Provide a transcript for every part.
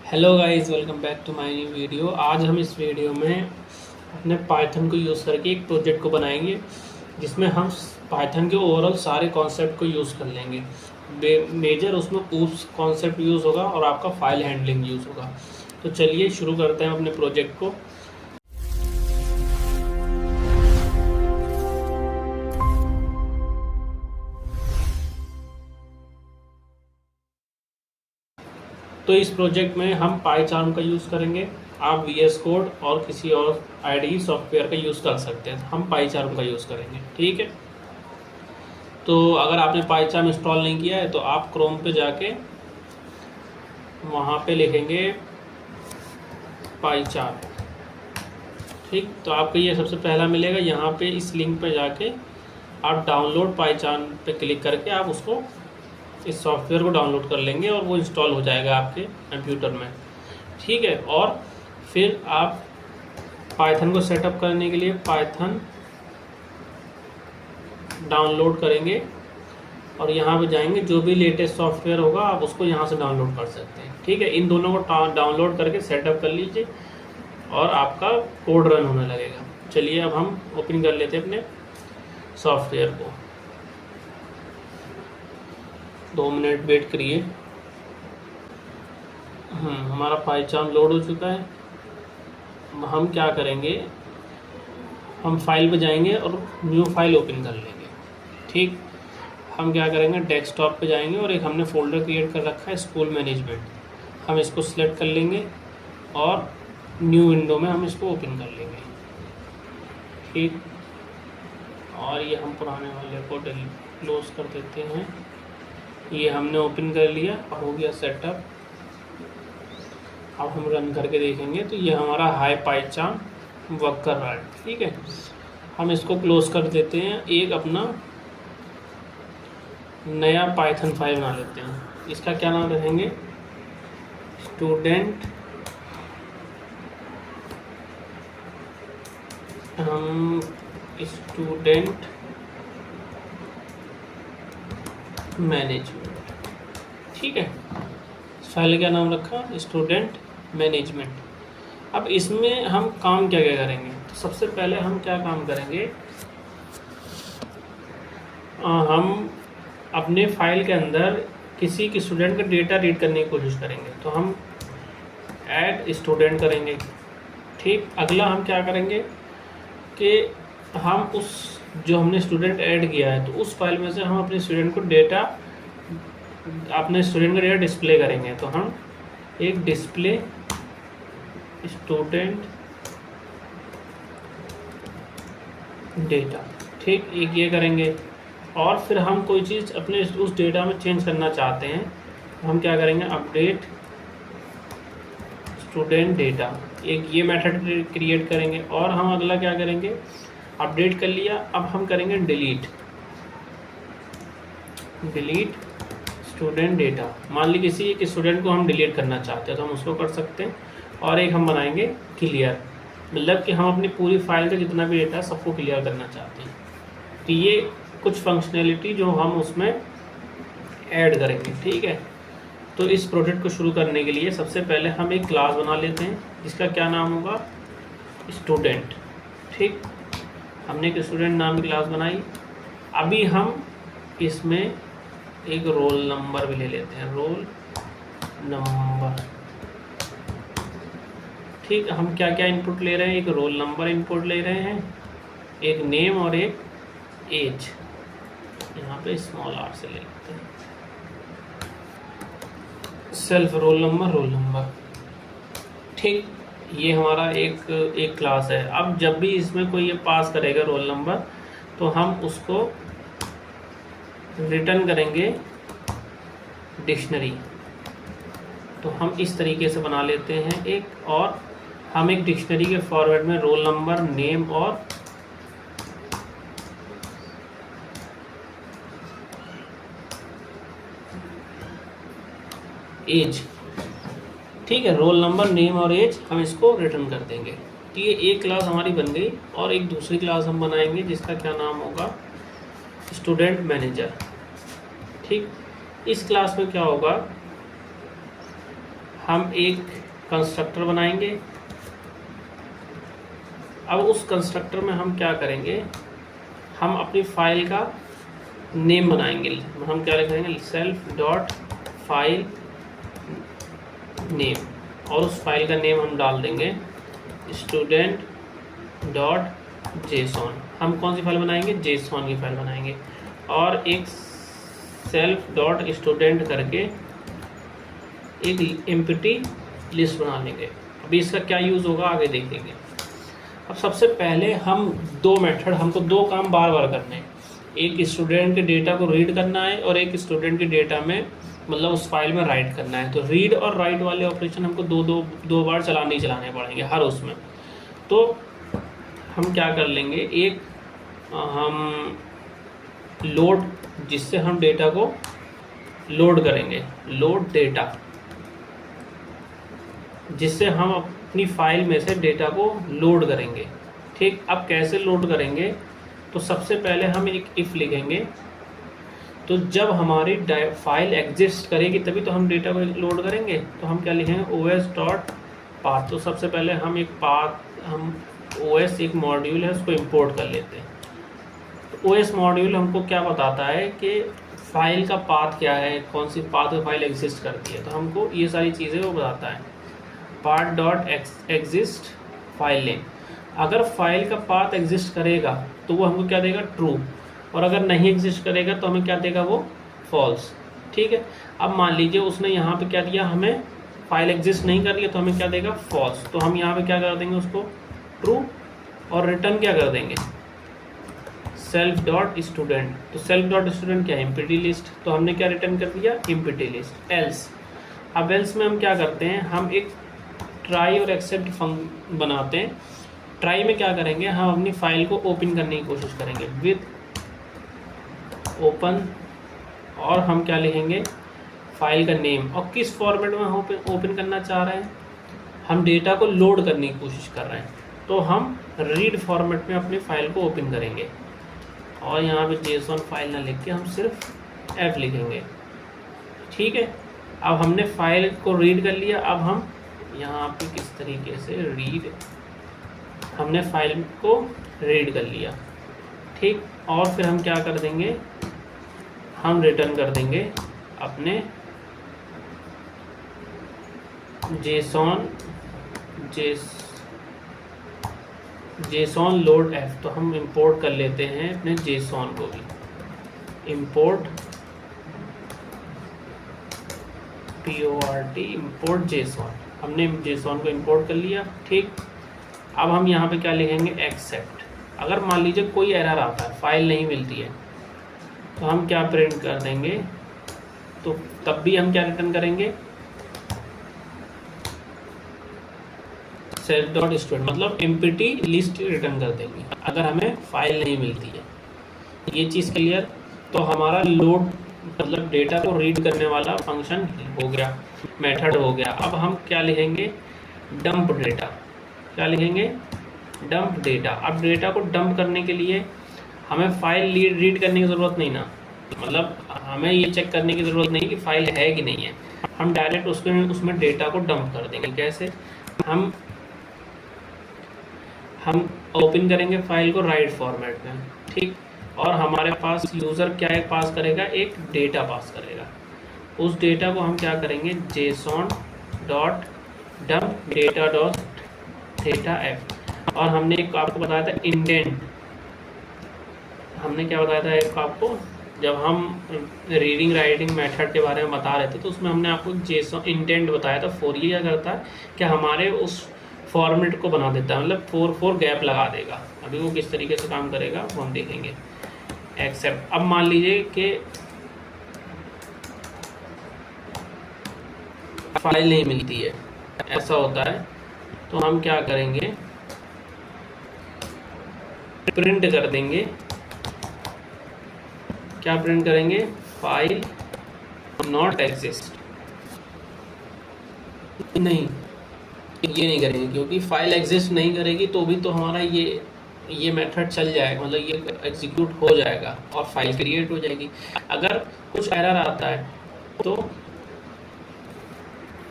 Hello guys, welcome back to my new video. आज हम इस वीडियो में अपने पाइथन को यूज़ करके एक प्रोजेक्ट को बनाएंगे जिसमें हम पाइथन के ओवरऑल सारे कॉन्सेप्ट को यूज़ कर लेंगे। मेजर उसमें ऊप्स कॉन्सेप्ट यूज़ होगा और आपका फाइल हैंडलिंग यूज़ होगा। तो चलिए शुरू करते हैं अपने प्रोजेक्ट को। तो इस प्रोजेक्ट में हम पाईचार्म का यूज़ करेंगे। आप VS कोड और किसी और IDE सॉफ्टवेयर का यूज़ कर सकते हैं। हम पाईचार्म का यूज़ करेंगे, ठीक है। तो अगर आपने पाईचार्म इंस्टॉल नहीं किया है तो आप क्रोम पे जाके वहाँ पे लिखेंगे पाईचार्म, ठीक। तो आपको ये सबसे पहला मिलेगा। यहाँ पे इस लिंक पे जाके आप डाउनलोड पाईचार्म पे क्लिक करके आप उसको इस सॉफ्टवेयर को डाउनलोड कर लेंगे और वो इंस्टॉल हो जाएगा आपके कंप्यूटर में, ठीक है। और फिर आप पाइथन को सेटअप करने के लिए पाइथन डाउनलोड करेंगे और यहाँ पे जाएंगे। जो भी लेटेस्ट सॉफ्टवेयर होगा आप उसको यहाँ से डाउनलोड कर सकते हैं, ठीक है। इन दोनों को डाउनलोड करके सेटअप कर लीजिए और आपका कोड रन होने लगेगा। चलिए अब हम ओपन कर लेते हैं अपने सॉफ्टवेयर को। 2 मिनट वेट करिए। हमारा पाईचार्म लोड हो चुका है। हम क्या करेंगे, हम फाइल पे जाएंगे और न्यू फाइल ओपन कर लेंगे, ठीक। हम क्या करेंगे, डेस्कटॉप पे जाएंगे और एक हमने फ़ोल्डर क्रिएट कर रखा है स्कूल मैनेजमेंट। हम इसको सिलेक्ट कर लेंगे और न्यू विंडो में हम इसको ओपन कर लेंगे, ठीक। और ये हम पुराने वाले को क्लोज कर देते हैं। ये हमने ओपन कर लिया और हो गया सेटअप। अब हम रन करके देखेंगे तो ये हमारा हाई पाईचार्म वर्क कर रहा है, ठीक है। हम इसको क्लोज कर देते हैं। एक अपना नया पाइथन फाइल बना लेते हैं। इसका क्या नाम रखेंगे, स्टूडेंट। हम स्टूडेंट मैनेजमेंट, ठीक है। फाइल का नाम रखा स्टूडेंट मैनेजमेंट। अब इसमें हम काम क्या क्या करेंगे, तो सबसे पहले हम क्या काम करेंगे, हम अपने फाइल के अंदर किसी के स्टूडेंट का डेटा रीड करने की कोशिश करेंगे। तो हम ऐड स्टूडेंट करेंगे, ठीक। अगला हम क्या करेंगे कि हम उस जो हमने स्टूडेंट ऐड किया है तो उस फाइल में से हम अपने स्टूडेंट का डेटा डिस्प्ले करेंगे। तो हम एक डिस्प्ले स्टूडेंट डेटा, ठीक, एक ये करेंगे। और फिर हम कोई चीज़ अपने उस डेटा में चेंज करना चाहते हैं तो हम क्या करेंगे, अपडेट स्टूडेंट डेटा, एक ये मेथड क्रिएट करेंगे। और हम अगला क्या करेंगे, अपडेट कर लिया। अब हम करेंगे डिलीट स्टूडेंट डेटा। मान ली किसी एक स्टूडेंट को हम डिलीट करना चाहते हैं तो हम उसको कर सकते हैं। और एक हम बनाएंगे क्लियर, मतलब कि हम अपनी पूरी फाइल का जितना भी डेटा सबको क्लियर करना चाहते हैं। तो ये कुछ फंक्शनैलिटी जो हम उसमें ऐड करेंगे, ठीक है। तो इस प्रोजेक्ट को शुरू करने के लिए सबसे पहले हम एक क्लास बना लेते हैं जिसका क्या नाम होगा, स्टूडेंट, ठीक। हमने एक स्टूडेंट नाम की क्लास बनाई। अभी हम इसमें एक रोल नंबर भी ले लेते हैं, रोल नंबर, ठीक। हम क्या क्या इनपुट ले रहे हैं, एक रोल नंबर इनपुट ले रहे हैं, एक नेम और एक एज। यहाँ पे स्मॉल r से ले लेते हैं। सेल्फ रोल नंबर, ठीक। ये हमारा एक क्लास है। अब जब भी इसमें कोई ये पास करेगा रोल नंबर तो हम उसको रिटर्न करेंगे डिक्शनरी। तो हम इस तरीके से बना लेते हैं एक। और हम एक डिक्शनरी के फॉर्मेट में रोल नंबर, नेम और एज, ठीक है। रोल नंबर, नेम और एज हम इसको रिटर्न कर देंगे। तो ये एक क्लास हमारी बन गई। और एक दूसरी क्लास हम बनाएंगे जिसका क्या नाम होगा, स्टूडेंट मैनेजर, ठीक। इस क्लास में क्या होगा, हम एक कंस्ट्रक्टर बनाएंगे। अब उस कंस्ट्रक्टर में हम क्या करेंगे, हम अपनी फाइल का नेम बनाएंगे। हम क्या लिखेंगे, सेल्फ डॉट फाइल नेम, और उस फाइल का नेम हम डाल देंगे स्टूडेंट डॉट जेसॉन। हम कौन सी फाइल बनाएंगे, जेसॉन की फाइल बनाएंगे। और एक सेल्फ डॉट स्टूडेंट करके एक एम्प्टी लिस्ट बना लेंगे। अभी इसका क्या यूज़ होगा आगे देखेंगे। अब सबसे पहले हम दो मेथड, हमको दो काम बार बार करने हैं। एक स्टूडेंट के डेटा को रीड करना है और एक स्टूडेंट के डेटा में मतलब उस फाइल में राइट करना है। तो रीड और राइट वाले ऑपरेशन हमको दो बार चलाने पड़ेंगे हर उसमें। तो हम क्या कर लेंगे, एक हम लोड, जिससे हम डेटा को लोड करेंगे, लोड डेटा, जिससे हम अपनी फाइल में से डेटा को लोड करेंगे। ठीक, अब कैसे लोड करेंगे, तो सबसे पहले हम एक इफ़ लिखेंगे। तो जब हमारी फाइल एग्जिस्ट करेगी तभी तो हम डेटा को लोड करेंगे। तो हम क्या लिखेंगे, os डॉट पाथ। तो सबसे पहले हम एक पाथ, हम os एक मॉड्यूल है उसको इंपोर्ट कर लेते हैं। तो os मॉड्यूल हमको क्या बताता है कि फाइल का पाथ क्या है, कौन सी पाथ में फाइल एग्जिस्ट करती है। तो हमको ये सारी चीज़ें वो बताता है। Path dot exist file name, अगर फाइल का पाथ एग्जिस्ट करेगा तो वो हमको क्या देगा, ट्रू। और अगर नहीं एग्जिस्ट करेगा तो हमें क्या देगा, वो फॉल्स। ठीक है, अब मान लीजिए उसने यहाँ पे क्या दिया, हमें फाइल एग्जिस्ट नहीं कर लिया तो हमें क्या देगा, फॉल्स। तो हम यहाँ पे क्या कर देंगे, उसको ट्रू, और रिटर्न क्या कर देंगे, सेल्फ डॉट स्टूडेंट। तो सेल्फ डॉट स्टूडेंट क्या है, एम्प्टी लिस्ट। तो हमने क्या रिटर्न कर दिया, एम्प्टी लिस्ट। एल्स, अब एल्स में हम क्या करते हैं, हम एक ट्राई और एक्सेप्ट फंक्शन बनाते हैं। ट्राई में क्या करेंगे, हम अपनी फाइल को ओपन करने की कोशिश करेंगे विद ओपन, और हम क्या लिखेंगे, फाइल का नेम, और किस फॉर्मेट में हम ओपन करना चाह रहे हैं, हम डेटा को लोड करने की कोशिश कर रहे हैं। तो हम रीड फॉर्मेट में अपनी फाइल को ओपन करेंगे, और यहाँ पे जेसॉन फाइल ना लिख के हम सिर्फ एफ लिखेंगे। ठीक है, अब हमने फाइल को रीड कर लिया। अब हम यहाँ पे किस तरीके से रीड, हमने फाइल को रीड कर लिया। ठीक, और फिर हम क्या कर देंगे, हम रिटर्न कर देंगे अपने जेसॉन लोड एफ। तो हम इंपोर्ट कर लेते हैं अपने जेसॉन को भी, इंपोर्ट PORT, इंपोर्ट जेसॉन। हमने जेसॉन को इंपोर्ट कर लिया। ठीक, अब हम यहाँ पे क्या लिखेंगे, एक्सेप्ट। अगर मान लीजिए कोई एरर आता है, फाइल नहीं मिलती है, तो हम क्या प्रिंट कर देंगे, तो तब भी हम क्या रिटर्न करेंगे, सेल्फ डॉट स्टूडेंट, मतलब एम्प्टी लिस्ट रिटर्न कर देंगे अगर हमें फाइल नहीं मिलती है। ये चीज़ क्लियर। तो हमारा लोड मतलब डेटा को रीड करने वाला फंक्शन हो गया, मेथड हो गया। अब हम क्या लिखेंगे, डंप डेटा। क्या लिखेंगे, डंप डेटा। अब डेटा को डंप करने के लिए हमें फाइल रीड करने की ज़रूरत नहीं ना, मतलब हमें ये चेक करने की ज़रूरत नहीं कि फाइल है कि नहीं है। हम डायरेक्ट उसमें डेटा को डंप कर देंगे। कैसे, हम ओपन करेंगे फाइल को राइट फॉर्मेट में। ठीक, और हमारे पास यूज़र क्या है, पास करेगा, एक डेटा पास करेगा। उस डेटा को हम क्या करेंगे, JSON dot dump data dot data F. और हमने एक आपको बताया था इंडेंट, हमने क्या बताया था एक आपको, जब हम रीडिंग राइटिंग मेथड के बारे में बता रहे थे तो उसमें हमने आपको जेसॉन इंडेंट बताया था। फोर ये क्या करता है कि हमारे उस फॉर्मेट को बना देता है, मतलब फोर गैप लगा देगा। अभी वो किस तरीके से काम करेगा वो हम देखेंगे। एक्सेप्ट, अब मान लीजिए कि फाइल नहीं मिलती है, ऐसा होता है, तो हम क्या करेंगे, प्रिंट कर देंगे। क्या प्रिंट करेंगे, फाइल नॉट एग्जिस्ट। नहीं, ये नहीं करेंगे, क्योंकि फाइल एग्जिस्ट नहीं करेगी तो भी तो हमारा ये मेथड चल जाएगा, मतलब ये एग्जीक्यूट हो जाएगा और फाइल क्रिएट हो जाएगी। अगर कुछ एरर आता है तो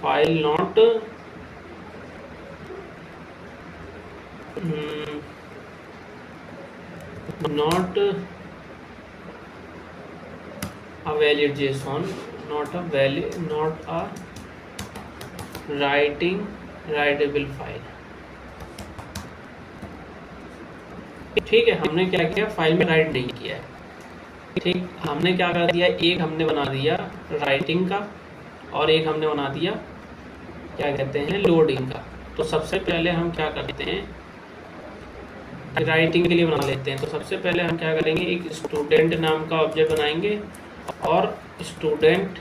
file not not a valid JSON, not a writable file। ठीक है, हमने क्या किया, फाइल में राइट नहीं किया है। ठीक, हमने क्या कर दिया, एक हमने बना दिया राइटिंग का और एक हमने बना दिया क्या कहते हैं लोडिंग का। तो सबसे पहले हम क्या करते हैं, राइटिंग के लिए बना लेते हैं। तो सबसे पहले हम क्या करेंगे, एक स्टूडेंट नाम का ऑब्जेक्ट बनाएंगे और स्टूडेंट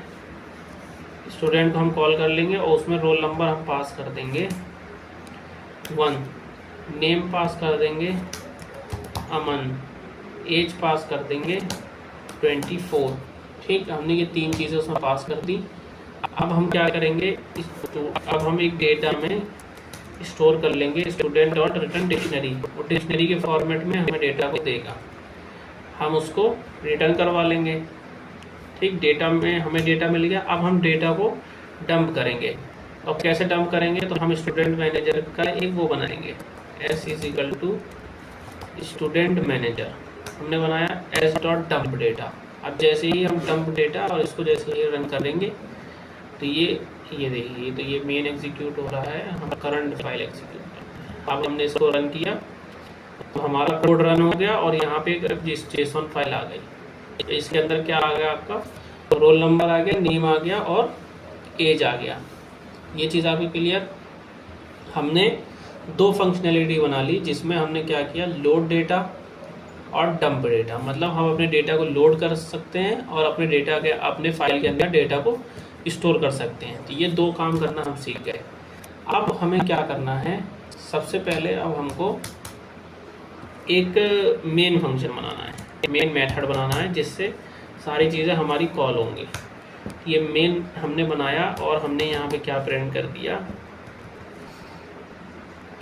को हम कॉल कर लेंगे और उसमें रोल नंबर हम पास कर देंगे 1, नेम पास कर देंगे अमन, एज पास कर देंगे 24। ठीक, हमने ये 3 चीज़ें उसमें पास कर दी। अब हम क्या करेंगे, अब हम एक डेटा में स्टोर कर लेंगे स्टूडेंट डॉट रिटर्न डिक्शनरी। वो डिक्शनरी के फॉर्मेट में हमें डेटा को देगा, हम उसको रिटर्न करवा लेंगे। ठीक, डेटा में हमें डेटा मिल गया। अब हम डेटा को डंप करेंगे। और कैसे डंप करेंगे, तो हम स्टूडेंट मैनेजर का एक वो बनाएंगे, S is equal to student manager हमने बनाया एस डॉट डंप डेटा। अब जैसे ही हम डंप डेटा और इसको जैसे ही रन करेंगे तो ये देखिए, तो ये मेन एग्जीक्यूट हो रहा है, हम करंट फाइल एग्जीक्यूट कर रहे हैं। अब हमने इसको रन किया तो हमारा कोड रन हो गया और यहाँ पे एक जेसन फाइल आ गई। तो इसके अंदर क्या आ गया, आपका तो रोल नंबर आ गया, नेम आ गया और एज आ गया। ये चीज़ आपकी क्लियर। हमने 2 फंक्शनैलिटी बना ली जिसमें हमने क्या किया, लोड डेटा और डंप डेटा। मतलब हम अपने डेटा को लोड कर सकते हैं और अपने फाइल के अंदर डेटा को स्टोर कर सकते हैं। तो ये 2 काम करना हम सीख गए। अब हमें क्या करना है, सबसे पहले अब हमको एक मेन फंक्शन बनाना है, मेन मेथड बनाना है जिससे सारी चीज़ें हमारी कॉल होंगी। ये मेन हमने बनाया और हमने यहाँ पे क्या प्रिंट कर दिया,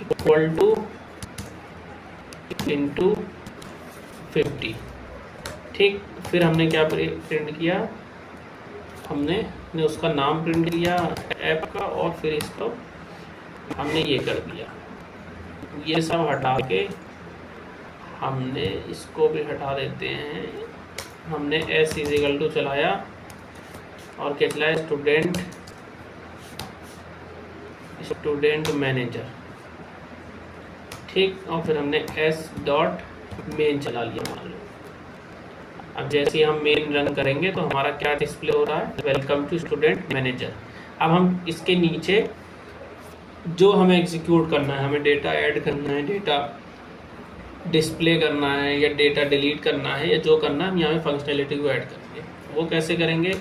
इक्वल टू इंटू 50। ठीक, फिर हमने क्या प्रिंट किया, हमने उसका नाम प्रिंट किया ऐप का और फिर इसको हमने ये कर दिया। ये सब हटा के हमने इसको भी हटा देते हैं। हमने एस इज इक्वल टू चलाया और क्या चलाया, स्टूडेंट मैनेजर। ठीक, और फिर हमने एस डॉट मेन चला लिया मान लो। अब जैसे ही हम मेन रन करेंगे तो हमारा क्या डिस्प्ले हो रहा है, वेलकम टू स्टूडेंट मैनेजर। अब हम इसके नीचे जो हमें एग्जीक्यूट करना है, हमें डेटा ऐड करना है, डेटा डिस्प्ले करना है या डेटा डिलीट करना है या जो करना है, हम यहाँ पे फंक्शनैलिटी को ऐड करेंगे। वो कैसे करेंगे,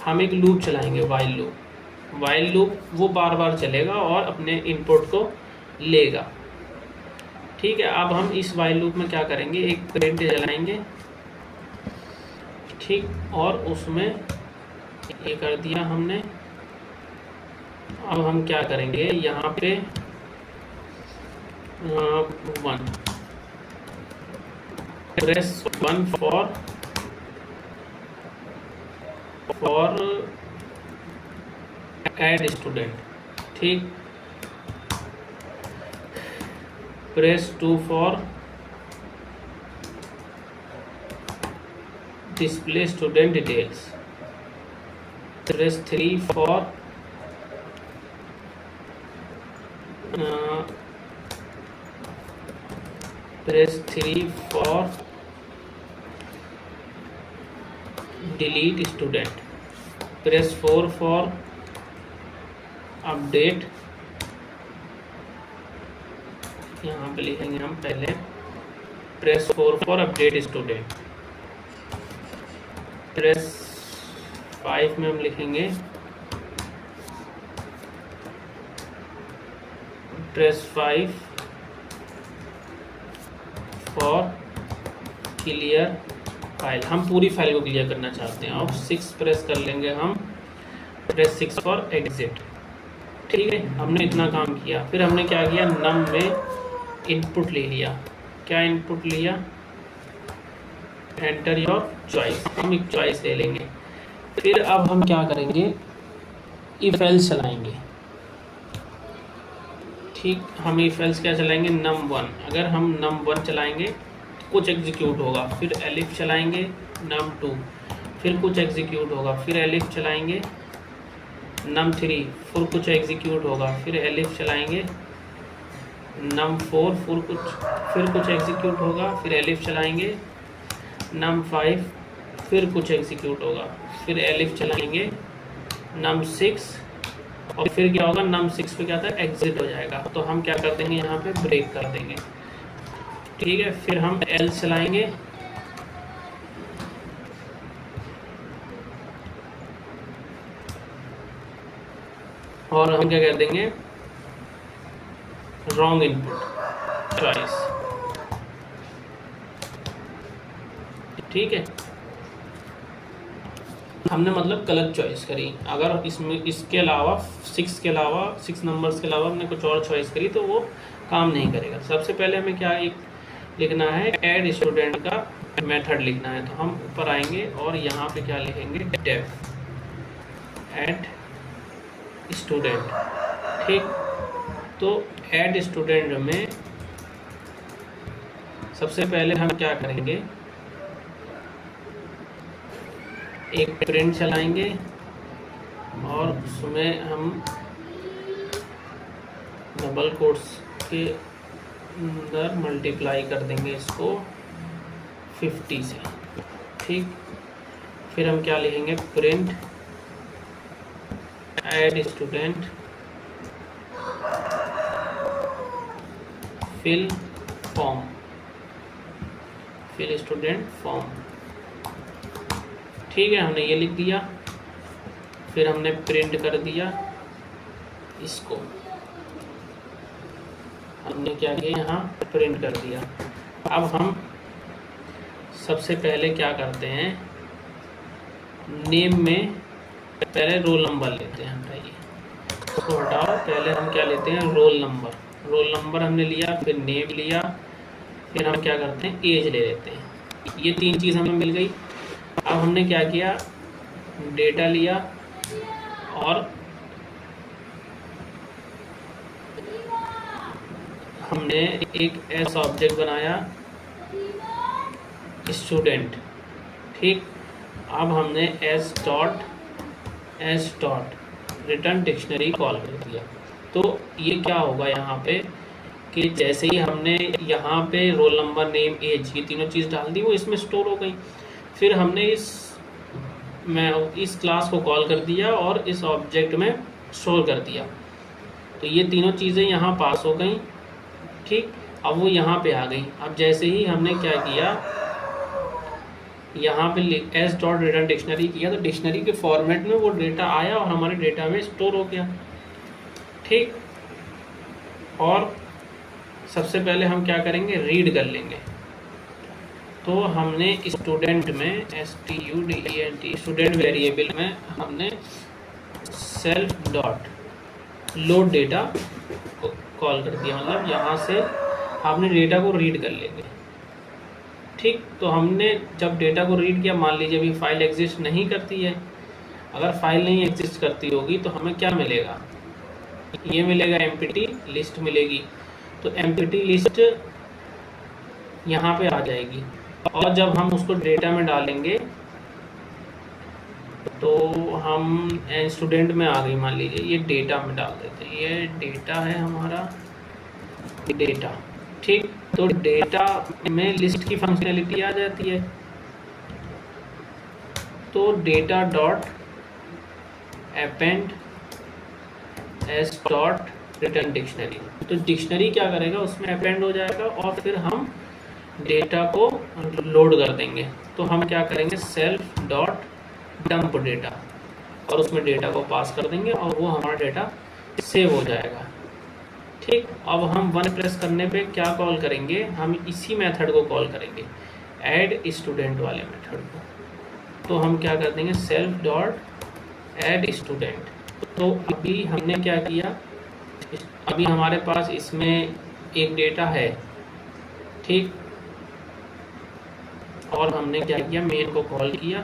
हम एक लूप चलाएंगे, वाइल लूप वो बार बार चलेगा और अपने इनपुट को लेगा। ठीक है, अब हम इस वाइल लूप में क्या करेंगे, एक प्रिंट चलाएंगे। ठीक, और उसमें ये कर दिया हमने। अब हम क्या करेंगे, यहाँ पे 1 प्रेस 1 फॉर ऐड स्टूडेंट। ठीक, press 2 for display student details, press 3 for delete student, press 4 for update। यहाँ पे लिखेंगे हम पहले press 4 for update student। Press 5 में हम लिखेंगे प्रेस 5 फॉर क्लियर फाइल। हम पूरी फाइल को क्लियर करना चाहते हैं। और 6 प्रेस कर लेंगे हम, प्रेस 6 फॉर एग्जिट। ठीक है, हमने इतना काम किया। फिर हमने क्या किया, नम में इनपुट ले लिया। क्या इनपुट लिया, एंटर योर चॉइस। हम एक चॉइस ले लेंगे। फिर अब हम क्या करेंगे, इफ एल्स चलाएंगे। ठीक, हम इफ एल्स क्या चलाएंगे, num1। अगर हम num1 चलाएंगे तो कुछ एग्जीक्यूट होगा, फिर एलिफ चलाएंगे num2, फिर कुछ एग्जीक्यूट होगा, फिर एलिफ चलाएंगे num3, फिर कुछ एग्जीक्यूट होगा, फिर एलिफ चलाएंगे num4, फिर कुछ एग्जीक्यूट होगा, फिर एलिफ चलाएंगे num5, फिर कुछ एग्जीक्यूट होगा, फिर एलिफ चलाएंगे num6, और फिर क्या होगा, num6 पे क्या था, एग्जिट हो जाएगा। तो हम क्या कर देंगे, यहाँ पे ब्रेक कर देंगे। ठीक है, फिर हम एल्स चलाएंगे, और हम क्या कर देंगे, रॉन्ग इनपुट चॉइस। ठीक है, हमने मतलब गलत चॉइस करी। अगर इसमें इसके अलावा 6 नंबर्स के अलावा हमने कुछ और चॉइस करी तो वो काम नहीं करेगा। सबसे पहले हमें क्या लिखना है, ऐड स्टूडेंट का मेथड लिखना है। तो हम ऊपर आएंगे और यहाँ पे क्या लिखेंगे, डेफ ऐड स्टूडेंट। ठीक, तो ऐड स्टूडेंट में सबसे पहले हम क्या करेंगे, एक प्रिंट चलाएंगे और उसमें हम डबल कोट्स के अंदर मल्टीप्लाई कर देंगे इसको 50 से। ठीक, फिर हम क्या लिखेंगे, print add student fill student form. ठीक है, हमने ये लिख दिया, फिर हमने प्रिंट कर दिया इसको, हमने क्या किया, यहाँ प्रिंट कर दिया। अब हम सबसे पहले क्या करते हैं, नेम में पहले रोल नंबर लेते हैं। हटाइए उसको, हटाओ, पहले हम क्या लेते हैं, रोल नंबर हमने लिया, फिर नेम लिया, फिर हम क्या करते हैं, एज ले लेते हैं। ये 3 चीज़ हमें मिल गई। अब हमने क्या किया, डेटा लिया और हमने एक एस ऑब्जेक्ट बनाया स्टूडेंट। ठीक, अब हमने S dot return dictionary call कर दिया। तो ये क्या होगा यहाँ पे कि जैसे ही हमने यहाँ पे रोल नंबर, नेम, एज, ये तीनों चीज़ डाल दी, वो इसमें स्टोर हो गई। फिर हमने इस क्लास को कॉल कर दिया और इस ऑब्जेक्ट में स्टोर कर दिया। तो ये तीनों चीज़ें यहाँ पास हो गई। ठीक, अब वो यहाँ पे आ गई। अब जैसे ही हमने क्या किया, यहाँ पे एस डॉट रिटर्न डिक्शनरी किया तो डिक्शनरी के फॉर्मेट में वो डेटा आया और हमारे डेटा में स्टोर हो गया। ठीक, और सबसे पहले हम क्या करेंगे, रीड कर लेंगे। तो हमने स्टूडेंट में STUDENT स्टूडेंट वेरिएबल में हमने सेल्फ डॉट लोड डेटा को कॉल कर दिया। मतलब यहाँ से आपने डेटा को रीड कर लेंगे। ठीक, तो हमने जब डेटा को रीड किया, मान लीजिए अभी फाइल एग्जिस्ट नहीं करती है। अगर फाइल नहीं एग्जिस्ट करती होगी तो हमें क्या मिलेगा, ये मिलेगा एम्प्टी लिस्ट मिलेगी। तो एम्प्टी लिस्ट यहाँ पे आ जाएगी और जब हम उसको डेटा में डालेंगे तो हम स्टूडेंट में आ गई, मान लीजिए ये डेटा में डाल देते हैं। ये डेटा है हमारा डेटा। ठीक, तो डेटा में लिस्ट की फंक्शनैलिटी आ जाती है। तो data dot append S dot return dictionary, तो डिक्शनरी क्या करेगा, उसमें अपेंड हो जाएगा और फिर हम डेटा को लोड कर देंगे। तो हम क्या करेंगे, सेल्फ डॉट डंप डेटा, और उसमें डेटा को पास कर देंगे और वो हमारा डेटा सेव हो जाएगा। ठीक, अब हम 1 प्रेस करने पे क्या कॉल करेंगे, हम इसी मेथड को कॉल करेंगे, ऐड स्टूडेंट वाले मेथड को। तो हम क्या कर देंगे, सेल्फ डॉट ऐड स्टूडेंट। तो अभी हमने क्या किया, अभी हमारे पास इसमें एक डेटा है। ठीक, और हमने क्या किया, मेन को कॉल किया,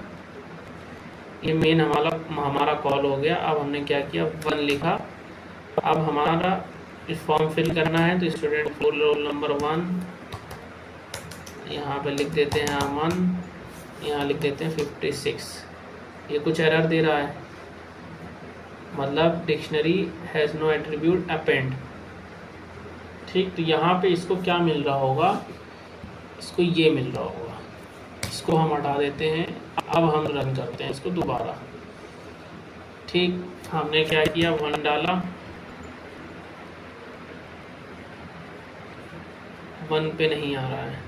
ये मेन हमारा कॉल हो गया। अब हमने क्या किया, 1 लिखा। अब हमारा इस फॉर्म फिल करना है, तो स्टूडेंट को रोल नंबर 1 यहाँ पे लिख देते हैं 1, यहाँ लिख देते हैं 56। ये कुछ एरर दे रहा है, मतलब dictionary has no attribute append. ठीक, तो यहाँ पे इसको क्या मिल रहा होगा, इसको ये मिल रहा होगा। इसको हम हटा देते हैं। अब हम रन करते हैं इसको दोबारा। ठीक, हमने क्या किया, 1 डाला, 1 पे नहीं आ रहा है।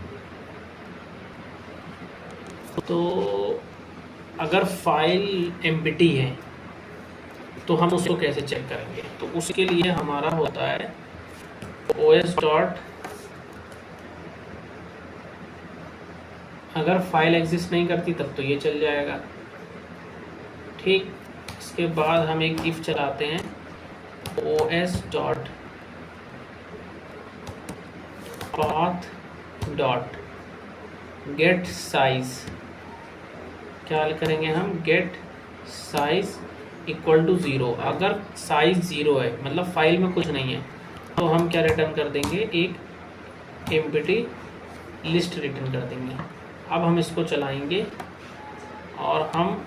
तो अगर फाइल एम्प्टी है तो हम उसको कैसे चेक करेंगे, तो उसके लिए हमारा होता है os डॉट, अगर फाइल एग्जिस्ट नहीं करती तब तो ये चल जाएगा। ठीक, इसके बाद हम एक इफ चलाते हैं, os dot path dot gate size. क्या करेंगे हम, गेट साइज इक्वल टू 0। अगर साइज 0 है, मतलब फाइल में कुछ नहीं है, तो हम क्या रिटर्न कर देंगे, एक एम्प्टी लिस्ट रिटर्न कर देंगे। अब हम इसको चलाएंगे और हम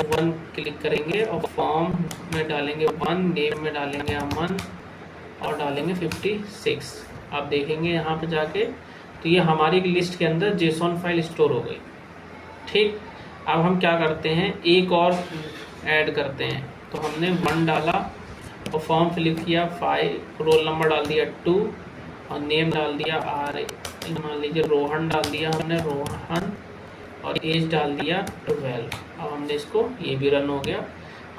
1 क्लिक करेंगे और फॉर्म में डालेंगे 1, नेम में डालेंगे हम 1 और डालेंगे 56। आप देखेंगे यहाँ पे जाके, तो ये हमारी लिस्ट के अंदर जेसॉन फाइल स्टोर हो गई। ठीक, अब हम क्या करते हैं, एक और ऐड करते हैं। तो हमने 1 डाला और फॉर्म फिल किया, 5, रोल नंबर डाल दिया 2 और नेम डाल दिया मान लीजिए रोहन डाल दिया हमने, रोहन, और एज डाल दिया 12। अब हमने इसको, ये भी रन हो गया।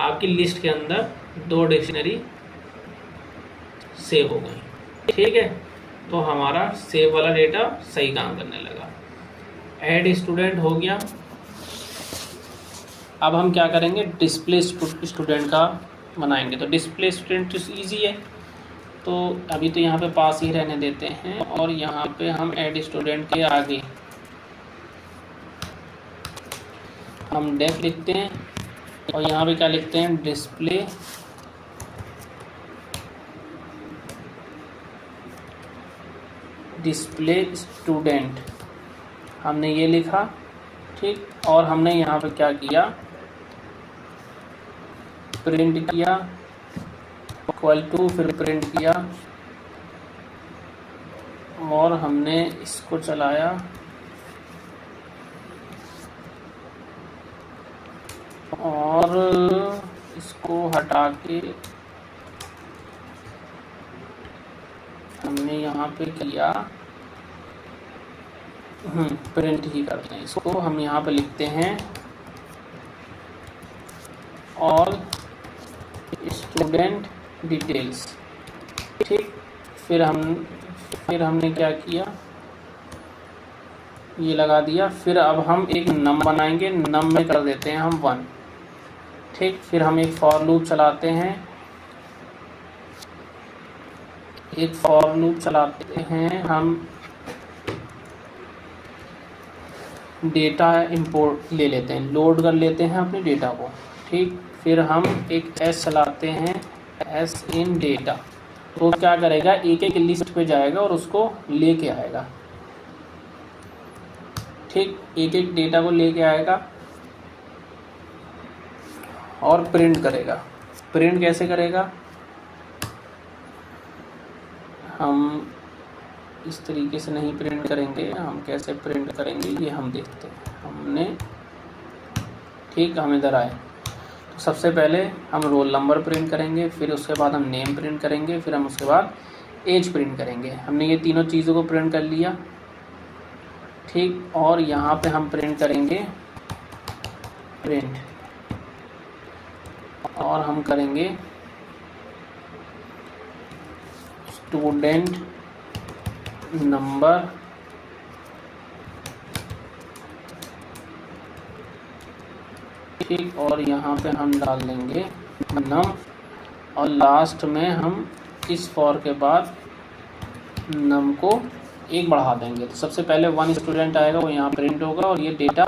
आपकी लिस्ट के अंदर 2 डिक्शनरी सेव हो गई। ठीक है, तो हमारा सेव वाला डेटा सही काम करने लगा। ऐड स्टूडेंट हो गया। अब हम क्या करेंगे, डिस्प्ले स्टूडेंट का बनाएंगे। तो डिस्प्ले स्टूडेंट ईजी है, तो अभी तो यहाँ पे पास ही रहने देते हैं और यहाँ पे हम ऐड स्टूडेंट के आगे हम डेफ लिखते हैं और यहाँ पे क्या लिखते हैं, डिस्प्ले स्टूडेंट, हमने ये लिखा। ठीक, और हमने यहाँ पे क्या किया, प्रिंट किया इक्वल टू, फिर प्रिंट किया और हमने इसको चलाया और इसको हटा के हमने यहाँ पे किया, प्रिंट ही करते हैं इसको। हम यहाँ पे लिखते हैं ऑल स्टूडेंट डिटेल्स। ठीक, फिर हमने क्या किया, ये लगा दिया। फिर अब हम एक नम बनाएंगे, नम में कर देते हैं हम 1। ठीक, फिर हम एक फॉर लूप चलाते हैं, हम डेटा इंपोर्ट ले लेते हैं, लोड कर लेते हैं अपने डेटा को। ठीक, फिर हम एक एस चलाते हैं, एस इन डेटा। तो क्या करेगा, एक एक लिस्ट पे जाएगा और उसको लेके आएगा। ठीक, एक एक डेटा को लेके आएगा और प्रिंट करेगा। प्रिंट कैसे करेगा, हम इस तरीके से नहीं प्रिंट करेंगे, हम कैसे प्रिंट करेंगे ये हम देखते हैं। हमने, ठीक, हम इधर आए। तो सबसे पहले हम रोल नंबर प्रिंट करेंगे, फिर उसके बाद हम नेम प्रिंट करेंगे, फिर हम उसके बाद एज प्रिंट करेंगे। हमने ये तीनों चीज़ों को प्रिंट कर लिया। ठीक, और यहाँ पे हम प्रिंट करेंगे प्रिंट, और हम करेंगे स्टूडेंट नंबर ठीक, और यहाँ पे हम डाल देंगे नम, और लास्ट में हम इस फॉर के बाद नम को 1 बढ़ा देंगे। तो सबसे पहले 1 स्टूडेंट आएगा, वो यहाँ प्रिंट होगा और ये डेटा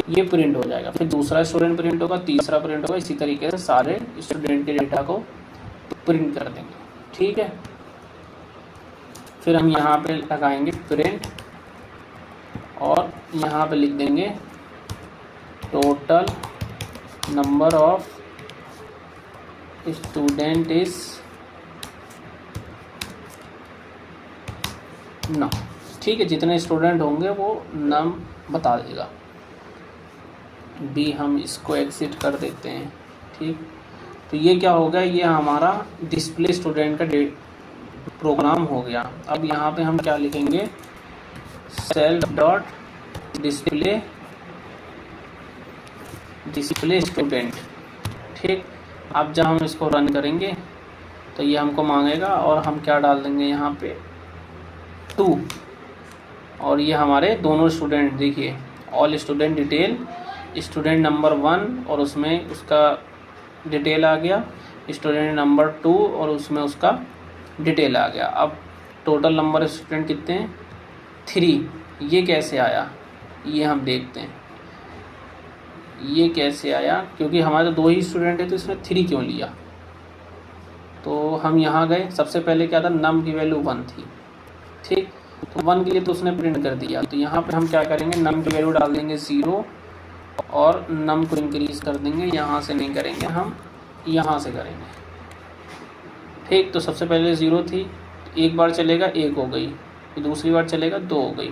ये प्रिंट हो जाएगा। फिर दूसरा स्टूडेंट प्रिंट होगा, तीसरा प्रिंट होगा, इसी तरीके से सारे स्टूडेंट के डेटा को प्रिंट कर देंगे। ठीक है, फिर हम यहाँ पे लगाएंगे प्रिंट और यहाँ पे लिख देंगे total number of student is ना। ठीक है, जितने स्टूडेंट होंगे वो नाम बता देगा। बी हम इसको एग्जिट कर देते हैं। ठीक, तो ये क्या हो गया, ये हमारा डिस्प्ले स्टूडेंट का प्रोग्राम हो गया। अब यहाँ पे हम क्या लिखेंगे, सेल्फ डॉट डिस्प्ले स्टूडेंट। ठीक, अब जब हम इसको रन करेंगे तो ये हमको मांगेगा और हम क्या डाल देंगे यहाँ पे 2, और ये हमारे दोनों स्टूडेंट, देखिए all student detail, student number 1 और उसमें उसका डिटेल आ गया, स्टूडेंट नंबर 2 और उसमें उसका डिटेल आ गया। अब टोटल नंबर स्टूडेंट कितने हैं, 3। ये कैसे आया, ये हम देखते हैं ये कैसे आया, क्योंकि हमारे तो 2 ही स्टूडेंट है तो इसमें 3 क्यों लिया। तो हम यहाँ गए, सबसे पहले क्या था, नम की वैल्यू 1 थी। ठीक, तो 1 के लिए तो उसने प्रिंट कर दिया। तो यहाँ पे हम क्या करेंगे, नम की वैल्यू डाल देंगे 0 और नम को इंक्रीज कर देंगे। यहाँ से नहीं करेंगे, हम यहाँ से करेंगे। ठीक, तो सबसे पहले 0 थी, एक बार चलेगा 1 हो गई, फिर दूसरी बार चलेगा 2 हो गई।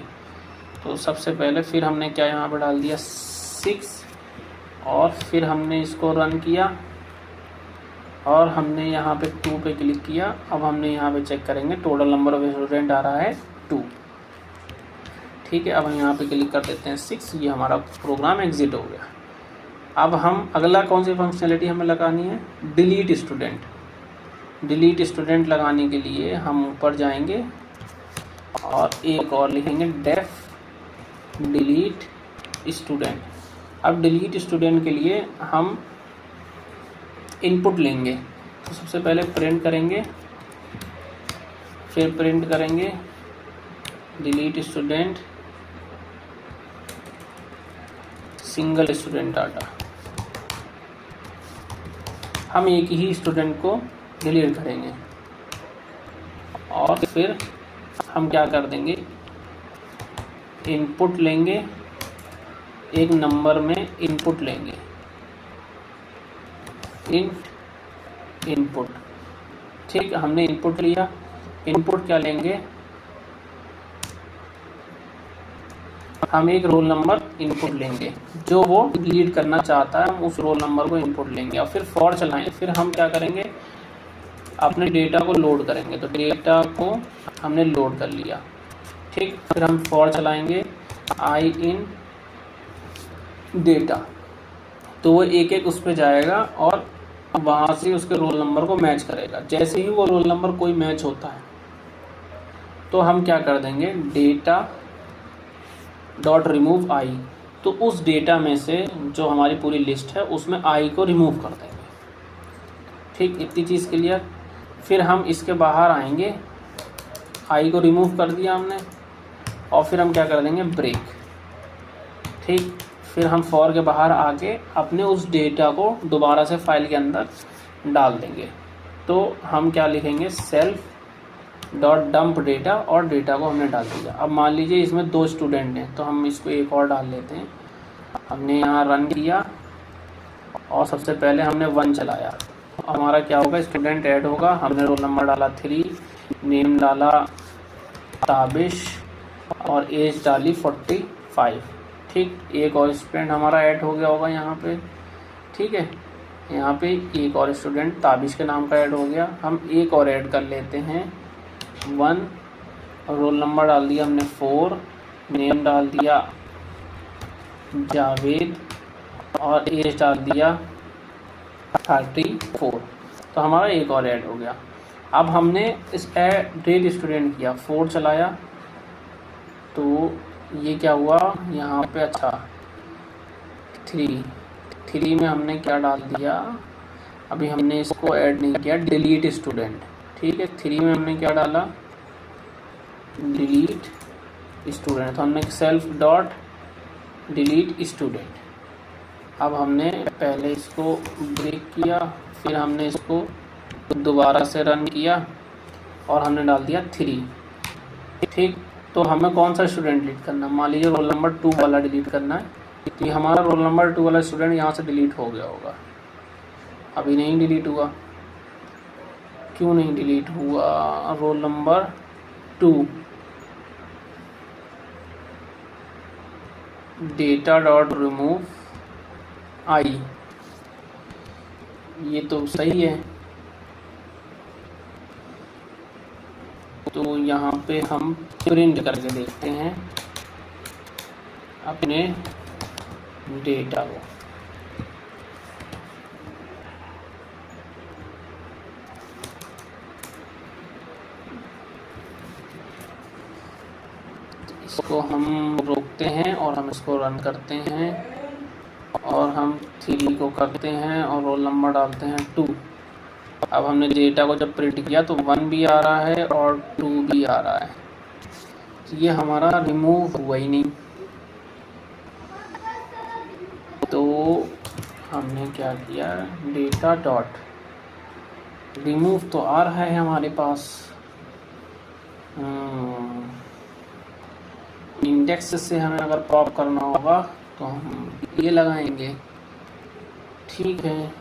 तो सबसे पहले फिर हमने क्या यहाँ पे डाल दिया 6, और फिर हमने इसको रन किया और हमने यहाँ पे 2 पे क्लिक किया। अब हमने यहाँ पे चेक करेंगे, टोटल नंबर ऑफ स्टूडेंट आ रहा है 2। ठीक है, अब हम यहाँ पे क्लिक कर देते हैं 6, ये हमारा प्रोग्राम एग्जिट हो गया। अब हम अगला कौन सी फंक्शनलिटी हमें लगानी है, डिलीट स्टूडेंट। डिलीट स्टूडेंट लगाने के लिए हम ऊपर जाएंगे और एक और लिखेंगे डेफ डिलीट स्टूडेंट। अब डिलीट स्टूडेंट के लिए हम इनपुट लेंगे। तो सबसे पहले प्रिंट करेंगे, फिर प्रिंट करेंगे delete student single student data. हम एक ही स्टूडेंट को डिलीट करेंगे और फिर हम क्या कर देंगे, इनपुट लेंगे, एक नंबर में इनपुट लेंगे, इनपुट। ठीक, हमने इनपुट लिया, इनपुट क्या लेंगे, हम एक रोल नंबर इनपुट लेंगे जो वो डिलीट करना चाहता है, हम उस रोल नंबर को इनपुट लेंगे और फिर फॉर चलाएंगे। फिर हम क्या करेंगे, अपने डेटा को लोड करेंगे। तो डेटा को हमने लोड कर लिया। ठीक, फिर हम फॉर चलाएंगे आई इन डेटा, तो वो एक एक उस पर जाएगा और वहाँ से उसके रोल नंबर को मैच करेगा। जैसे ही वो रोल नंबर कोई मैच होता है तो हम क्या कर देंगे, डेटा डॉट रिमूव आई। तो उस डेटा में से जो हमारी पूरी लिस्ट है उसमें आई को रिमूव कर देंगे। ठीक, इतनी चीज़ क्लियर। फिर हम इसके बाहर आएंगे, आई को रिमूव कर दिया हमने, और फिर हम क्या कर देंगे, ब्रेक। ठीक, फिर हम फॉर के बाहर आके अपने उस डेटा को दोबारा से फाइल के अंदर डाल देंगे। तो हम क्या लिखेंगे, सेल्फ डॉट डंप डेटा, और डेटा को हमने डाल दिया। अब मान लीजिए इसमें 2 स्टूडेंट हैं तो हम इसको एक और डाल लेते हैं। हमने यहाँ रन किया और सबसे पहले हमने 1 चलाया, हमारा क्या होगा, स्टूडेंट ऐड होगा। हमने रोल नंबर डाला 3, नेम डाला ताबिश और एज डाली 45। ठीक, एक और स्टूडेंट हमारा ऐड हो गया होगा यहाँ पे। ठीक है, यहाँ पे एक और स्टूडेंट ताबिश के नाम का ऐड हो गया। हम एक और ऐड कर लेते हैं 1, रोल नंबर डाल दिया हमने 4, नेम डाल दिया जावेद और एज डाल दिया 34। तो हमारा एक और ऐड हो गया। अब हमने इस डेट स्टूडेंट किया, 4 चलाया तो ये क्या हुआ यहाँ पे, अच्छा 3 में हमने क्या डाल दिया, अभी हमने इसको ऐड नहीं किया, डिलीट स्टूडेंट। ठीक है, 3 में हमने क्या डाला, डिलीट स्टूडेंट। तो हमने सेल्फ डॉट डिलीट स्टूडेंट। अब हमने पहले इसको ब्रेक किया, फिर हमने इसको दोबारा से रन किया और हमने डाल दिया 3। ठीक, तो हमें कौन सा स्टूडेंट डिलीट करना है? मान लीजिए रोल नंबर 2 वाला डिलीट करना है। तो ये हमारा रोल नंबर 2 वाला स्टूडेंट यहाँ से डिलीट हो गया होगा। अभी नहीं डिलीट हुआ, क्यों नहीं डिलीट हुआ? Roll number 2 data dot remove I, ये तो सही है। तो यहाँ पे हम प्रिंट करके देखते हैं अपने डेटा को। इसको हम रोकते हैं और हम इसको रन करते हैं और हम 3 को करते हैं और रोल नंबर डालते हैं 2। अब हमने डेटा को जब प्रिंट किया तो 1 भी आ रहा है और 2 भी आ रहा है। तो ये हमारा रिमूव हुआ ही नहीं। तो हमने क्या किया, डेटा डॉट रिमूव तो आ रहा है हमारे पास, इंडेक्स से हमें अगर पॉप करना होगा तो हम ये लगाएंगे। ठीक है,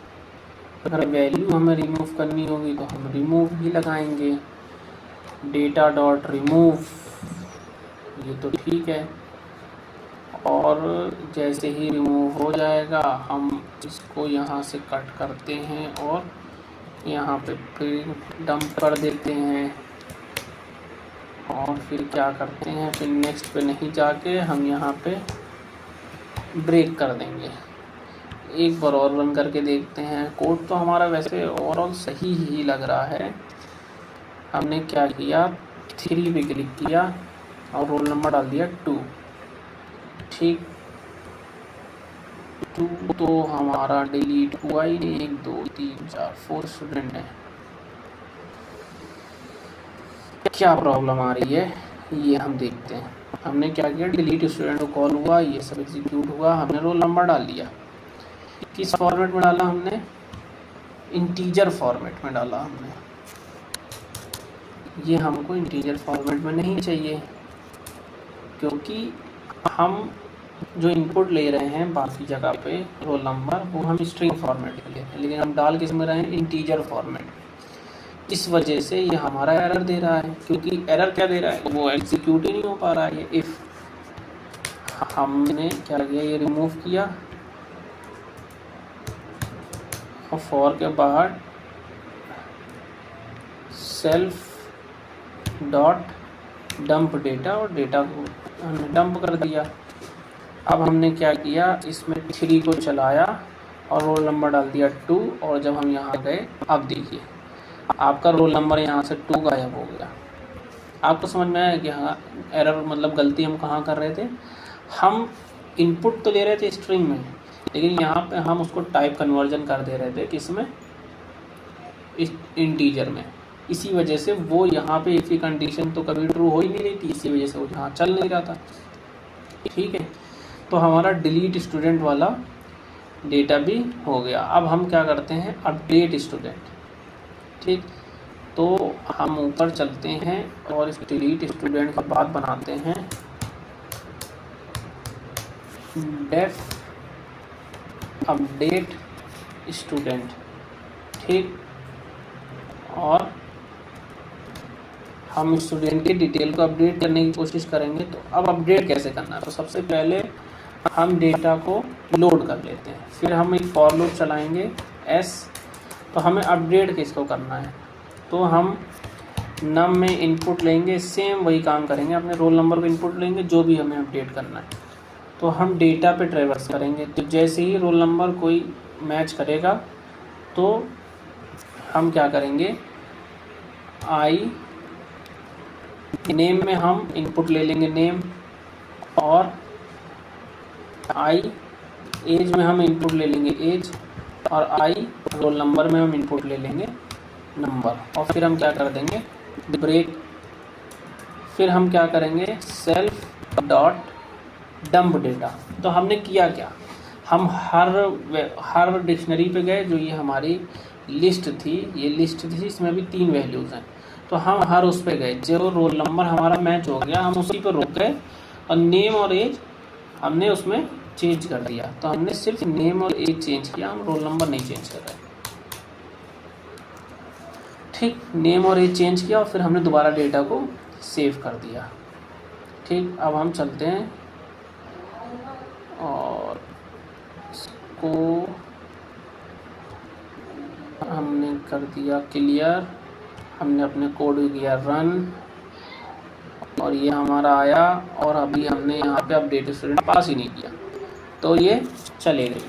अगर वैल्यू हमें रिमूव करनी होगी तो हम रिमूव भी लगाएंगे, डेटा डॉट रिमूव, ये तो ठीक है। और जैसे ही रिमूव हो जाएगा हम इसको यहाँ से कट करते हैं और यहाँ पे फिर डंप कर देते हैं। और फिर क्या करते हैं, फिर नेक्स्ट पे नहीं जाके हम यहाँ पे ब्रेक कर देंगे। एक बार और रन करके देखते हैं। कोड तो हमारा वैसे ओवरऑल सही ही लग रहा है। हमने क्या किया, 3 पे क्लिक किया और रोल नंबर डाल दिया 2। ठीक, 2 तो हमारा डिलीट हुआ ही नहीं। 1 2 3 4 4 स्टूडेंट हैं। क्या प्रॉब्लम आ रही है ये हम देखते हैं। हमने क्या किया, डिलीट स्टूडेंट को कॉल हुआ, ये सब एग्जीक्यूट हुआ, हमने रोल नंबर डाल दिया। किस फॉर्मेट में डाला हमने, इंटीजर फॉर्मेट में डाला हमने। ये हमको इंटीजर फॉर्मेट में नहीं चाहिए, क्योंकि हम जो इनपुट ले रहे हैं बाकी जगह पे रोल नंबर, वो हम स्ट्रिंग फॉर्मेट के लिए, लेकिन हम डाल किस में रहे हैं, इंटीजर फॉर्मेट। इस वजह से ये हमारा एरर दे रहा है, क्योंकि एरर क्या दे रहा है, वो एग्जीक्यूट ही नहीं हो पा रहा है। ये इफ़ हमने क्या किया, ये रिमूव किया और फॉर के बाहर सेल्फ डॉट डंप डेटा, और डेटा को हमने डंप कर दिया। अब हमने क्या किया, इसमें 3 को चलाया और रोल नंबर डाल दिया 2। और जब हम यहाँ गए, अब देखिए आपका रोल नंबर यहाँ से 2 गायब हो गया। आपको समझ में आया कि हाँ एरर मतलब गलती हम कहाँ कर रहे थे। हम इनपुट तो ले रहे थे स्ट्रिंग में, लेकिन यहाँ पे हम उसको टाइप कन्वर्जन कर दे रहे थे किसमें, इंटीजर में। इसी वजह से वो यहाँ पे इफ़ की कंडीशन तो कभी ट्रू हो ही नहीं रही थी, इसी वजह से वो यहाँ चल नहीं रहा था। ठीक है, तो हमारा डिलीट स्टूडेंट वाला डेटा भी हो गया। अब हम क्या करते हैं, अपडेट स्टूडेंट। ठीक, तो हम ऊपर चलते हैं और इस डिलीट स्टूडेंट के बाद बनाते हैं डेफ अपडेट स्टूडेंट। ठीक, और हम स्टूडेंट के डिटेल को अपडेट करने की कोशिश करेंगे। तो अब अपडेट कैसे करना है, तो सबसे पहले हम डेटा को लोड कर लेते हैं, फिर हम एक फॉर लूप चलाएंगे एस। तो हमें अपडेट किसको करना है, तो हम नम में इनपुट लेंगे, सेम वही काम करेंगे, अपने रोल नंबर को इनपुट लेंगे जो भी हमें अपडेट करना है। तो हम डेटा पे ट्रैवर्स करेंगे, तो जैसे ही रोल नंबर कोई मैच करेगा तो हम क्या करेंगे, आई नेम में हम इनपुट ले लेंगे नेम, और आई एज में हम इनपुट ले लेंगे एज, और आई रोल नंबर में हम इनपुट ले लेंगे नंबर। और फिर हम क्या कर देंगे, ब्रेक। फिर हम क्या करेंगे, सेल्फ डॉट डंप डेटा। तो हमने किया क्या, हम हर डिक्शनरी पे गए, जो ये हमारी लिस्ट थी, ये लिस्ट थी, इसमें भी 3 वैल्यूज़ हैं, तो हम हर उस पे गए, जो रोल नंबर हमारा मैच हो गया हम उसी पर रुक गए, और नेम और एज हमने उसमें चेंज कर दिया। तो हमने सिर्फ नेम और एज चेंज किया, हम रोल नंबर नहीं चेंज कर रहे। ठीक, नेम और एज चेंज किया और फिर हमने दोबारा डेटा को सेव कर दिया। ठीक, अब हम चलते हैं और इसको हमने कर दिया क्लियर, हमने अपने कोड किया रन, और ये हमारा आया, और अभी हमने यहाँ पे अपडेट स्टूडेंट पास ही नहीं किया, तो ये चलेगा।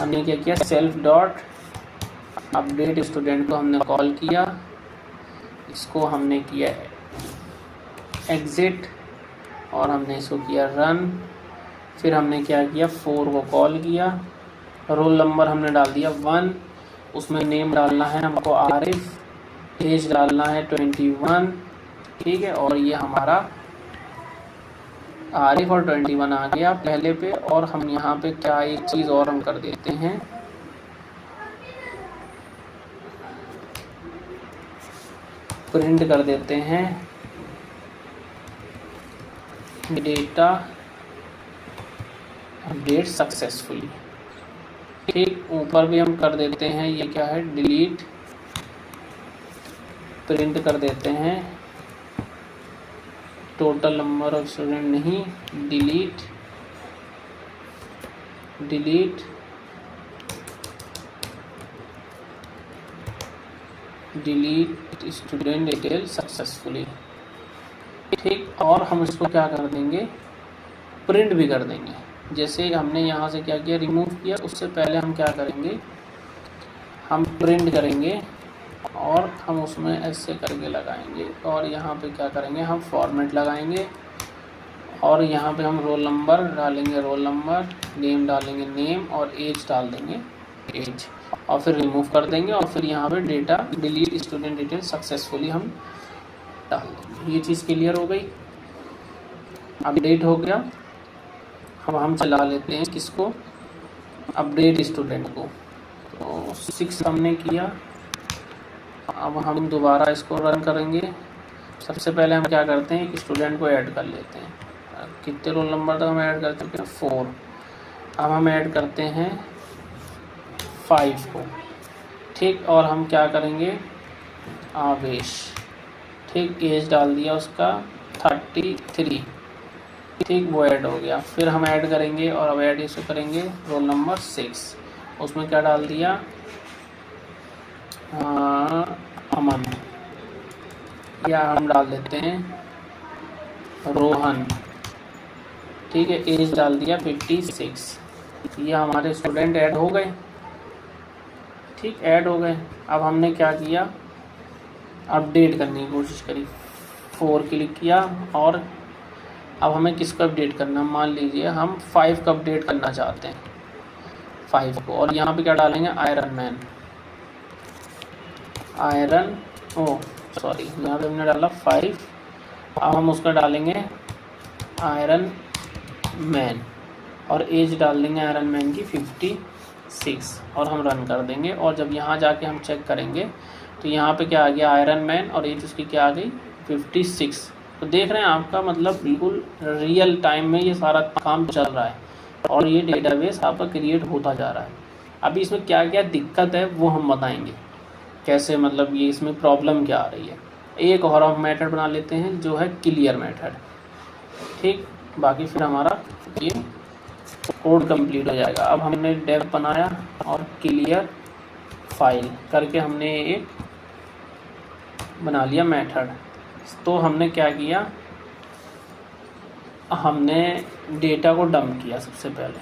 हमने क्या किया, सेल्फ डॉट अपडेट स्टूडेंट को हमने कॉल किया, इसको हमने किया एग्जिट, और हमने इसको किया रन। फिर हमने क्या किया, 4 को कॉल किया, रोल नंबर हमने डाल दिया 1, उसमें नेम डालना है हमको आरिफ, एज डालना है 21। ठीक है, और ये हमारा आरिफ और 21 आ गया पहले पे। और हम यहाँ पे क्या एक चीज़ और हम कर देते हैं, प्रिंट कर देते हैं डेटा अपडेट सक्सेसफुली। ठीक, ऊपर भी हम कर देते हैं, ये क्या है, डिलीट, प्रिंट कर देते हैं टोटल नंबर ऑफ स्टूडेंट नहीं, डिलीट स्टूडेंट डिटेल सक्सेसफुली। ठीक, और हम इसको क्या कर देंगे, प्रिंट भी कर देंगे। जैसे हमने यहाँ से क्या किया, रिमूव किया, उससे पहले हम क्या करेंगे, हम प्रिंट करेंगे, और हम उसमें ऐसे करके लगाएंगे, और यहाँ पे क्या करेंगे, हम फॉर्मेट लगाएंगे, और यहाँ पे हम रोल नंबर डालेंगे, रोल नंबर, नेम डालेंगे नेम, और एज डाल देंगे एज, और फिर रिमूव कर देंगे, और फिर यहाँ पे data delete student detail successfully हम डाल देंगे। ये चीज़ क्लियर हो गई, अपडेट हो गया। अब हम चला लेते हैं किसको, अपडेट स्टूडेंट को। तो 6 हमने किया, अब हम दोबारा इसको रन करेंगे। सबसे पहले हम क्या करते हैं, एक स्टूडेंट को ऐड कर लेते हैं। कितने रोल नंबर तक हम ऐड कर चुके हैं, 4। अब हम ऐड करते हैं 5 को। ठीक, और हम क्या करेंगे, आवेश। ठीक, एज डाल दिया उसका 33। ठीक, वो ऐड हो गया। फिर हम ऐड करेंगे, और अब ऐड इसको करेंगे रोल नंबर 6, उसमें क्या डाल दिया, अमन, या हम डाल देते हैं रोहन। ठीक है, एज डाल दिया 56। ये हमारे स्टूडेंट ऐड हो गए। ठीक, ऐड हो गए। अब हमने क्या किया, अपडेट करने की कोशिश करी, 4 क्लिक किया, और अब हमें किसको अपडेट करना, मान लीजिए हम 5 को अपडेट करना चाहते हैं, 5 को, और यहाँ पे क्या डालेंगे, आयरन मैन, सॉरी, यहाँ पे हमने डाला 5। अब हम उसका डालेंगे आयरन मैन, और एज डाल देंगे आयरन मैन की 56, और हम रन कर देंगे। और जब यहाँ जाके हम चेक करेंगे तो यहाँ पे क्या आ गया, आयरन मैन, और एज उसकी क्या आ गई, 56। तो देख रहे हैं, आपका मतलब बिल्कुल रियल टाइम में ये सारा काम चल रहा है, और ये डेटाबेस आपका क्रिएट होता जा रहा है। अभी इसमें क्या क्या दिक्कत है वो हम बताएंगे, कैसे मतलब ये इसमें प्रॉब्लम क्या आ रही है। एक और हम मेथड बना लेते हैं जो है क्लियर मेथड। ठीक, बाकी फिर हमारा ये कोड कंप्लीट हो जाएगा। अब हमने डेव बनाया और क्लियर फाइल करके हमने एक बना लिया मेथड। तो हमने क्या किया, हमने डेटा को डंप किया। सबसे पहले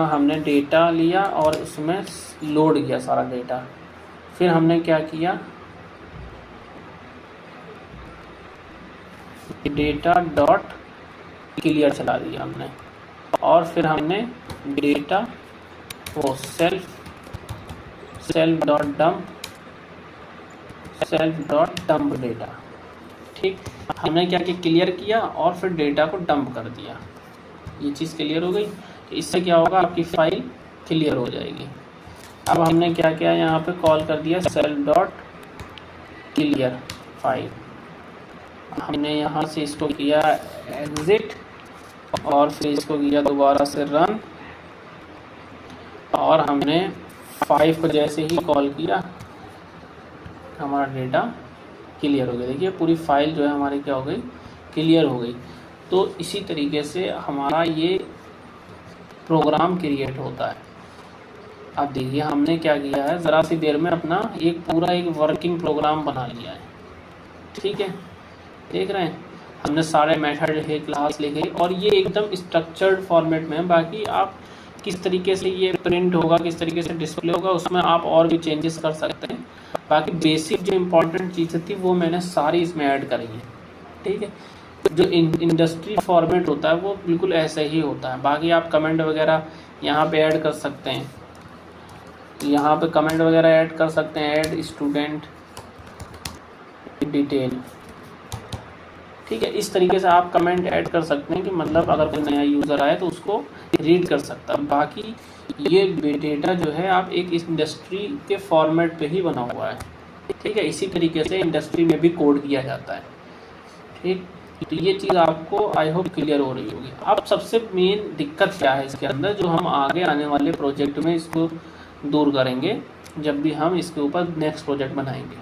हमने डेटा लिया और उसमें लोड किया सारा डेटा। फिर हमने क्या किया, डेटा डॉट क्लियर चला दिया हमने, और फिर हमने डेटा वो सेल्फ डॉट डंप डेटा। ठीक, हमने क्या किया, क्लियर किया और फिर डेटा को डंप कर दिया, ये चीज़ क्लियर हो गई। तो इससे क्या होगा, आपकी फाइल क्लियर हो जाएगी। अब हमने क्या किया, यहाँ पे कॉल कर दिया सेल डॉट क्लियर फाइल, हमने यहाँ से इसको किया एग्जिट और फिर इसको किया दोबारा से रन, और हमने 5 को जैसे ही कॉल किया हमारा डेटा क्लियर हो गया। देखिए पूरी फाइल जो है हमारी क्या हो गई, क्लियर हो गई। तो इसी तरीके से हमारा ये प्रोग्राम क्रिएट होता है। अब देखिए हमने क्या किया है, ज़रा सी देर में अपना एक पूरा एक वर्किंग प्रोग्राम बना लिया है। ठीक है, देख रहे हैं, हमने सारे मेथड लिखे, क्लास लिखे, और ये एकदम स्ट्रक्चर्ड फॉर्मेट में है। बाकी आप किस तरीके से ये प्रिंट होगा, किस तरीके से डिस्प्ले होगा, उसमें आप और भी चेंजेस कर सकते हैं। बाकी बेसिक जो इम्पोर्टेंट चीज़ें थी वो मैंने सारी इसमें ऐड करी है। ठीक है, जो इंडस्ट्री फॉर्मेट होता है वो बिल्कुल ऐसे ही होता है। बाकी आप कमेंट वगैरह यहाँ पे ऐड कर सकते हैं, यहाँ पे कमेंट वगैरह ऐड कर सकते हैं, ऐड स्टूडेंट डिटेल। ठीक है, इस तरीके से आप कमेंट ऐड कर सकते हैं कि मतलब अगर कोई नया यूज़र आए तो उसको रीड कर सकता है। बाकी ये डेटा जो है आप एक इंडस्ट्री के फॉर्मेट पे ही बना हुआ है। ठीक है, इसी तरीके से इंडस्ट्री में भी कोड किया जाता है। ठीक, तो ये चीज़ आपको आई होप क्लियर हो रही होगी। अब सबसे मेन दिक्कत क्या है इसके अंदर, जो हम आगे आने वाले प्रोजेक्ट में इसको दूर करेंगे जब भी हम इसके ऊपर नेक्स्ट प्रोजेक्ट बनाएंगे।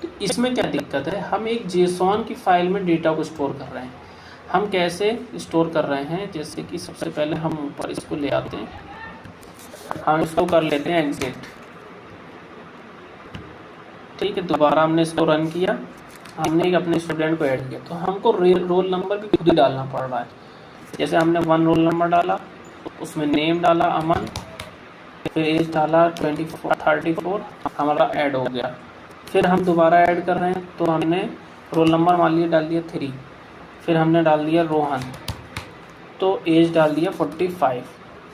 तो इसमें क्या दिक्कत है, हम एक जेसॉन की फाइल में डेटा को स्टोर कर रहे हैं। हम कैसे स्टोर कर रहे हैं, जैसे कि सबसे पहले हम ऊपर इसको ले आते हैं, हम इसको कर लेते हैं एग्जिट। ठीक है, दोबारा हमने इसको रन किया, हमने एक अपने स्टूडेंट को ऐड किया, तो हमको रोल नंबर भी खुद ही डालना पड़ रहा है। जैसे हमने 1 रोल नंबर डाला, उसमें नेम डाला अमन, फिर एज डाला 34 हमारा ऐड हो गया। फिर हम दोबारा ऐड कर रहे हैं, तो हमने रोल नंबर मान लिया डाल दिया 3, फिर हमने डाल दिया रोहन, तो एज डाल दिया 45।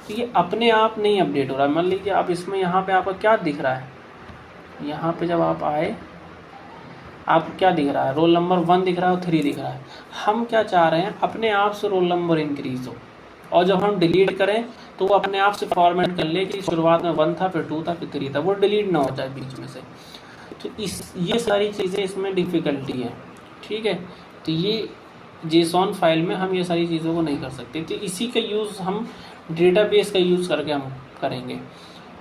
तो ये अपने आप नहीं अपडेट हो रहा है। मान लीजिए अब इसमें यहाँ पे आपको क्या दिख रहा है, यहाँ पे जब आप आए आपको क्या दिख रहा है, रोल नंबर 1 दिख रहा है और 3 दिख रहा है। हम क्या चाह रहे हैं, अपने आप से रोल नंबर इंक्रीज हो, और जब हम डिलीट करें तो वो अपने आप से फॉर्मेट कर ले कि शुरुआत में 1 था, फिर 2 था, फिर 3 था, वो डिलीट ना हो जाए बीच में से। तो ये सारी चीज़ें इसमें डिफ़िकल्टी है। ठीक है, तो ये जेसॉन फाइल में हम ये सारी चीज़ों को नहीं कर सकते। तो इसी का यूज़ हम डेटाबेस का यूज़ करके हम करेंगे।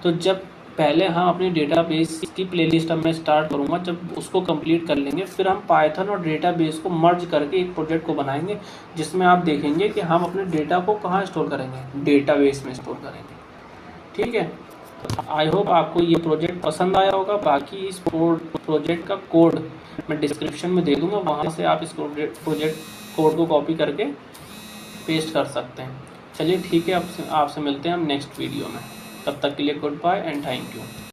तो जब पहले हम अपनी डेटाबेस की प्लेलिस्ट अब मैं स्टार्ट करूँगा, जब उसको कंप्लीट कर लेंगे फिर हम पाइथन और डेटाबेस को मर्ज करके एक प्रोजेक्ट को बनाएंगे, जिसमें आप देखेंगे कि हम अपने डेटा को कहाँ स्टोर करेंगे, डेटाबेस में स्टोर करेंगे। ठीक है, आई होप आपको ये प्रोजेक्ट पसंद आया होगा। बाकी इस प्रोजेक्ट का कोड मैं डिस्क्रिप्शन में दे दूंगा, वहाँ से आप इस प्रोजेक्ट कोड को कॉपी करके पेस्ट कर सकते हैं। चलिए ठीक है, आपसे मिलते हैं हम नेक्स्ट वीडियो में। तब तक के लिए goodbye and thank you.